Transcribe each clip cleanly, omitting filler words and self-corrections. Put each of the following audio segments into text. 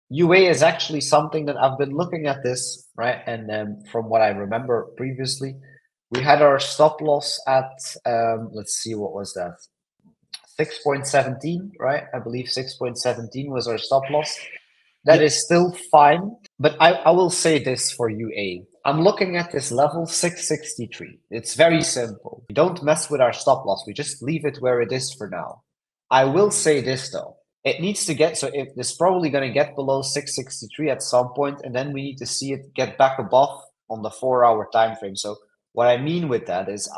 UA is actually something that I've been looking at this, right? And from what I remember previously, we had our stop loss at, let's see, what was that? 6.17, right? I believe 6.17 was our stop loss. That Yep. is still fine, but I will say this for UA. I'm looking at this level 663. It's very simple. We don't mess with our stop loss. We just leave it where it is for now. I will say this though. It needs to get, so if it's probably going to get below 663 at some point, and then we need to see it get back above on the 4 hour time frame. So what I mean with that is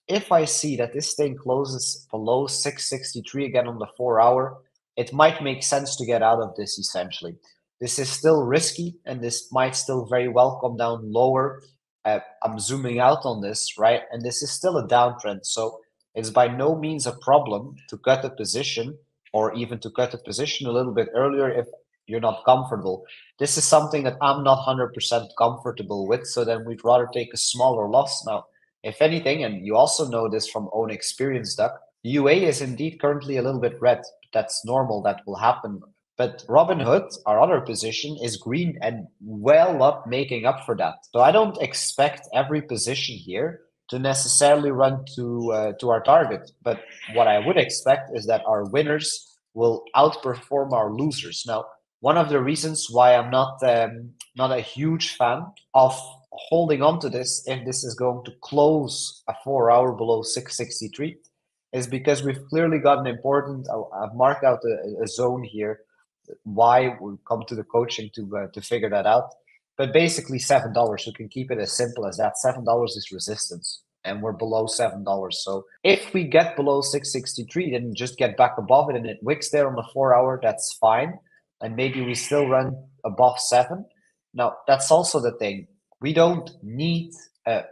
if I see that this thing closes below 663 again on the 4 hour, it might make sense to get out of this essentially. This is still risky and this might still very well come down lower. I'm zooming out on this, right? And this is still a downtrend. So it's by no means a problem to cut a position or even to cut a position a little bit earlier if you're not comfortable. This is something that I'm not 100% comfortable with. So then we'd rather take a smaller loss. Now, if anything, and you also know this from own experience, Duck, UA is indeed currently a little bit red. That's normal. That will happen. But Robinhood, our other position, is green and well up, making up for that. So I don't expect every position here to necessarily run to our target. But what I would expect is that our winners will outperform our losers. Now, one of the reasons why I'm not a huge fan of holding on to this if this is going to close a 4 hour below 663 is because we've clearly got an important. I've marked out a zone here. Why we'll come to the coaching to figure that out. But basically $7. We can keep it as simple as that. $7 is resistance, and we're below $7. So if we get below 663, then just get back above it, and it wicks there on the 4 hour. That's fine, and maybe we still run above 7. Now that's also the thing. We don't need.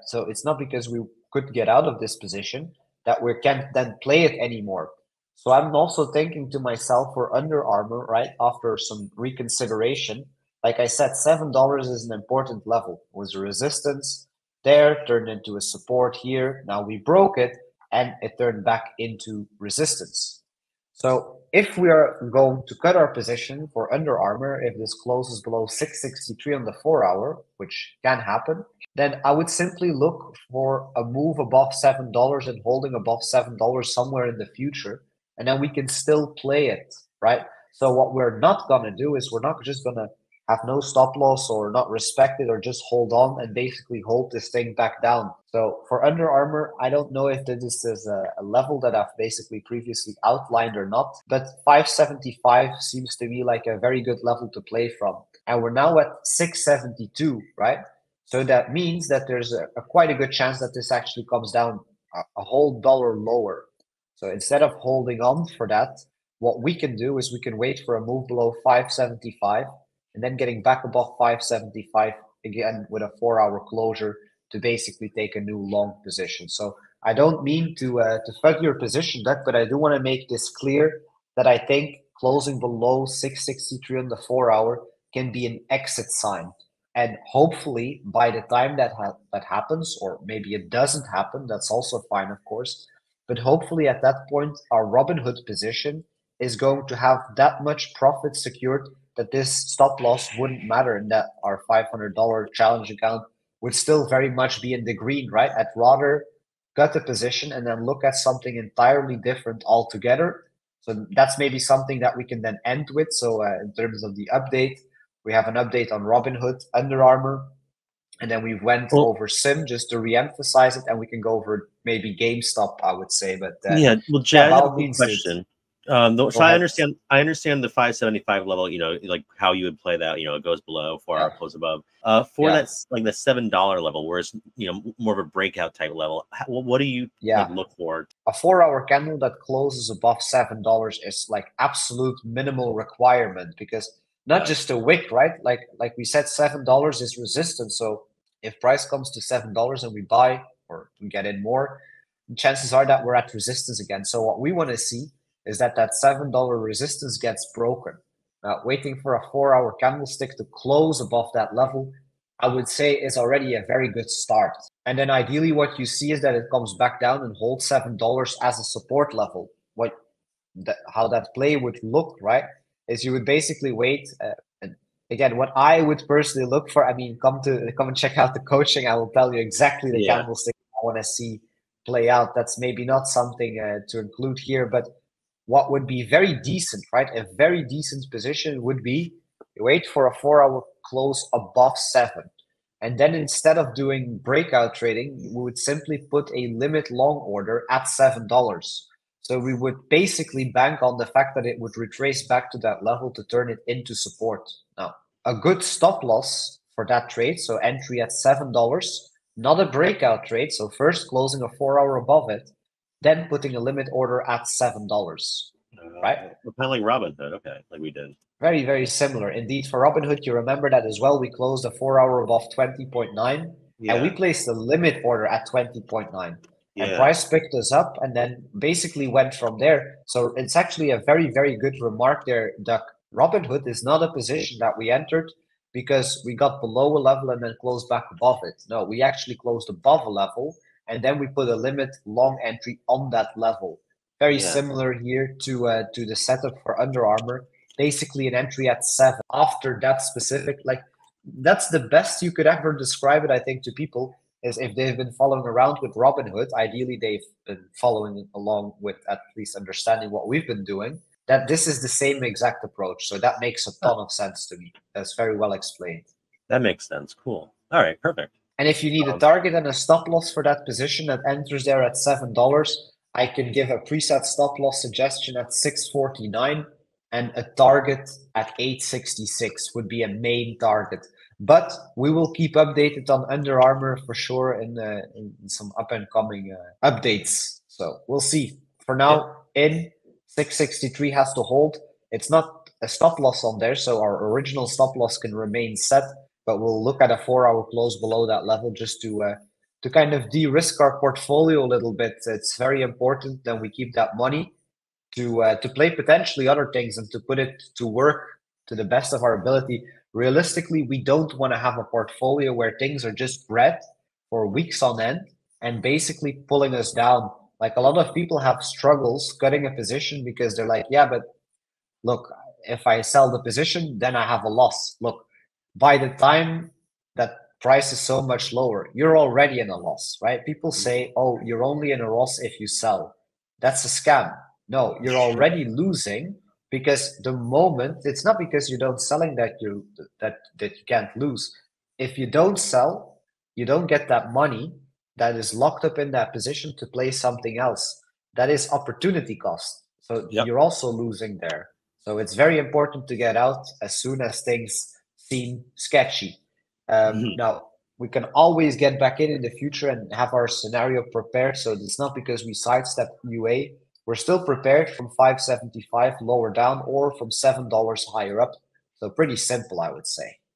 So it's not because we could get out of this position that we can't then play it anymore. So I'm also thinking to myself for Under Armour, right? After some reconsideration, like I said, $7 is an important level. It was a resistance there, turned into a support here. Now we broke it and it turned back into resistance. So if we are going to cut our position for Under Armour, if this closes below 663 on the 4 hour, which can happen, then I would simply look for a move above $7 and holding above $7 somewhere in the future, and then we can still play it, right? So what we're not gonna do is we're not just gonna have no stop loss or not respect it or just hold on and basically hold this thing back down. So for Under Armour, I don't know if this is a level that I've basically previously outlined or not, but 575 seems to be like a very good level to play from. And we're now at 672, right? So that means that there's a quite a good chance that this actually comes down a whole dollar lower. So instead of holding on for that, what we can do is we can wait for a move below 575 and then getting back above 575 again with a 4 hour closure to basically take a new long position. So I don't mean to fud your position, Duck, but I do want to make this clear that I think closing below 663 on the 4 hour can be an exit sign. And hopefully, by the time that happens, or maybe it doesn't happen, that's also fine, of course. But hopefully, at that point, our Robinhood position is going to have that much profit secured that this stop loss wouldn't matter, and that our $500 challenge account would still very much be in the green, right? I'd rather cut the position and then look at something entirely different altogether. So that's maybe something that we can then end with. So in terms of the update, we have an update on Robinhood, Under Armour, and then we went Well, over Sim just to re-emphasize it, and we can go over maybe GameStop, I would say. But yeah. Well, Jay, yeah, I by have a all quick means, dude, question. go So I ahead. understand. I understand the 575 level. Like how you would play that. It goes below, 4 hour Yeah, close above. For yeah, that, like the $7 level, where it's more of a breakout type level. What do you like yeah. look for? A 4 hour candle that closes above $7 is like absolute minimal requirement because not Got it. just a wick, right? Like we said, $7 is resistance. So if price comes to $7 and we buy or we get in more, chances are that we're at resistance again. So what we want to see is that $7 resistance gets broken. Now, waiting for a 4 hour candlestick to close above that level, I would say is already a very good start. And then ideally, what you see is that it comes back down and holds $7 as a support level. How that play would look, right? Is you would basically wait, again, what I would personally look for, I mean, come and check out the coaching. I will tell you exactly the Yeah. candlestick I want to see play out. That's maybe not something to include here, but what would be very decent, right? A very decent position would be you wait for a 4 hour close above 7. And then instead of doing breakout trading, we would simply put a limit long order at $7. So we would basically bank on the fact that it would retrace back to that level to turn it into support. Now, a good stop loss for that trade, so entry at $7, not a breakout trade, so first closing a 4 hour above it, then putting a limit order at $7, right? Kind of like Robinhood, okay, like we did. Very, very similar. Indeed, for Robinhood, you remember that as well. We closed a 4 hour above 20.9, and we placed a limit order at 20.9. And price picked us up and then basically went from there. So it's actually a very, very good remark there, Duck. Robinhood is not a position that we entered because we got below a level and then closed back above it. No, we actually closed above a level and then we put a limit long entry on that level. Very similar here to the setup for Under Armour. Basically an entry at 7 after that specific, like that's the best you could ever describe it, I think, to people, is if they've been following around with Robinhood, ideally they've been following along with at least understanding what we've been doing, that this is the same exact approach. So that makes a ton of sense to me. That's very well explained. That makes sense. Cool. All right, perfect. And if you need a target and a stop loss for that position that enters there at $7, I can give a preset stop loss suggestion at 649. And a target at 866 would be a main target. But we will keep updated on Under Armour for sure in some up and coming updates. So we'll see. For now, in 663 has to hold. It's not a stop loss on there, so our original stop loss can remain set. But we'll look at a 4 hour close below that level just to kind of de-risk our portfolio a little bit. It's very important that we keep that money to play potentially other things and to put it to work to the best of our ability. Realistically, we don't want to have a portfolio where things are just bred for weeks on end and basically pulling us down. Like a lot of people have struggles cutting a position because they're like, yeah, but look, if I sell the position, then I have a loss. Look, by the time that price is so much lower, you're already in a loss, right? People say, oh, you're only in a loss if you sell. That's a scam. No, you're already losing because the moment it's not because you don't selling that you can't lose. If you don't sell, you don't get that money that is locked up in that position to play something else. That is opportunity cost. So you're also losing there. So it's very important to get out as soon as things seem sketchy. Now, we can always get back in the future and have our scenario prepared. So it's not because we sidestep UA. We're still prepared from 575 lower down or from $7 higher up. So pretty simple, I would say.